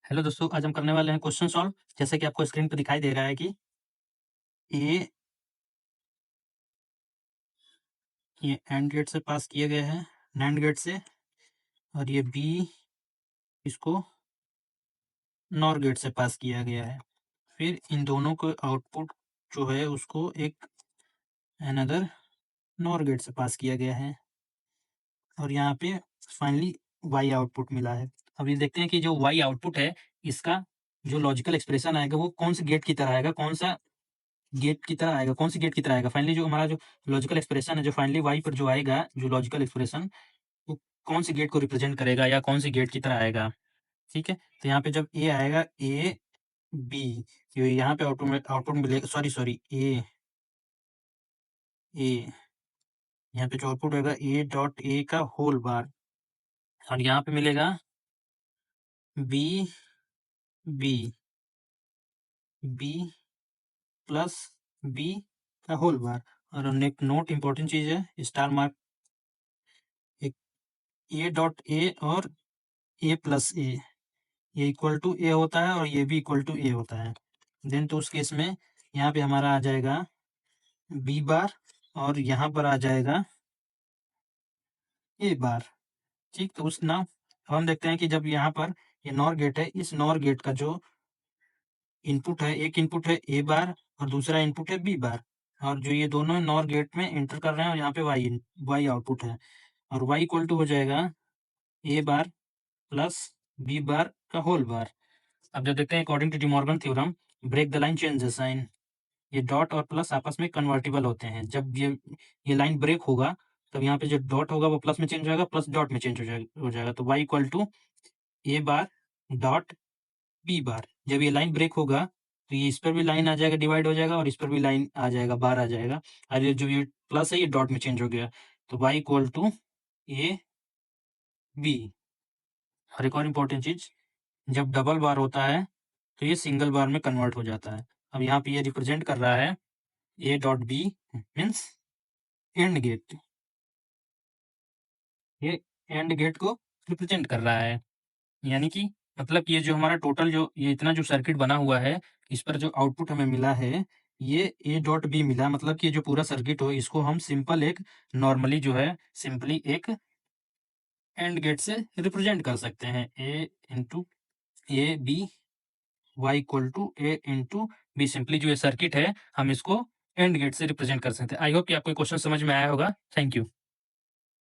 Hello दोस्तों, आज हम करने वाले हैं क्वेश्चन सॉल्व। जैसे कि आपको स्क्रीन पे दिखाई दे रहा है कि ए ये एंड गेट से पास किए गए हैं, नैंड गेट से, और ये बी इसको नॉर गेट से पास किया गया है। फिर इन दोनों को आउटपुट जो है उसको एक अनदर नॉर गेट से पास किया गया है, और यहाँ पे फाइनली वाई आउटपुट मिला है। अब ये देखते हैं कि जो वाई आउटपुट है, इसका जो लॉजिकल एक्सप्रेशन आएगा वो कौन से गेट की तरह आएगा, कौन सा गेट की तरह आएगा, कौन सी गेट की तरह आएगा। फाइनली जो हमारा जो लॉजिकल एक्सप्रेशन है, जो फाइनली वाई पर जो आएगा, जो लॉजिकल एक्सप्रेशन, वो कौन सी गेट को रिप्रेजेंट करेगा या कौन सी गेट की तरह आएगा। ठीक है, तो यहाँ पे जब ए आएगा, ए बी, यहाँ पे आउटपुट मिलेगा, सॉरी ए ए यहाँ पे जो आउटपुट होगा ए डॉट ए का होल बार, और यहाँ पे मिलेगा b b b plus b का होल बार। और एक नोट इंपॉर्टेंट चीज है, स्टार मार्क, एक ए डॉट ए और ए प्लस ए, ये इक्वल टू ए होता है और ये भी इक्वल टू ए होता है। देन तो उस केस में यहाँ पे हमारा आ जाएगा बी बार, और यहाँ पर आ जाएगा ए बार। ठीक, तो उस नाउ अब हम देखते हैं कि जब यहाँ पर ये नॉर गेट है, इस नॉर गेट का जो इनपुट है, एक इनपुट है ए बार और दूसरा इनपुट है बी बार, और जो ये दोनों नॉर गेट में एंटर कर रहे हैं, और यहाँ पे वाई आउटपुट है, और वाई इक्वल टू हो जाएगा ए बार प्लस बी बार का होल बार। अब जब देखते हैं according to De Morgan theorem, break the line change the sign, ये डॉट और प्लस आपस में कन्वर्टिबल होते हैं। जब ये लाइन ब्रेक होगा, तब यहाँ पे जो डॉट होगा वो प्लस में चेंज हो जाएगा, प्लस डॉट में चेंज हो जाएगा। तो y equal to a bar dot b bar. जब ये लाइन ब्रेक होगा तो ये इस पर भी लाइन आ जाएगा, डिवाइड हो जाएगा, और इस पर भी लाइन आ जाएगा, बार आ जाएगा, और ये जो ये प्लस है ये डॉट में चेंज हो गया, तो y equal to a b. और एक और इम्पोर्टेंट चीज, जब डबल बार होता है तो ये सिंगल बार में कन्वर्ट हो जाता है। अब यहाँ पे ये रिप्रेजेंट कर रहा है a dot b means and gate, ये एंड गेट को रिप्रेजेंट कर रहा है। यानी कि मतलब कि ये जो हमारा टोटल जो ये इतना जो सर्किट बना हुआ है, इस पर जो आउटपुट हमें मिला है, ये ए डॉट बी मिला, मतलब कि ये जो पूरा सर्किट हो, इसको हम सिंपल एक नॉर्मली जो है सिंपली एक एंड गेट से रिप्रेजेंट कर सकते हैं, a into a b, y equal to a into b. Simply जो ये सर्किट है, हम इसको एंड गेट से रिप्रेजेंट कर सकते हैं। आई होप कि आपको क्वेश्चन समझ में आया होगा। Thank you.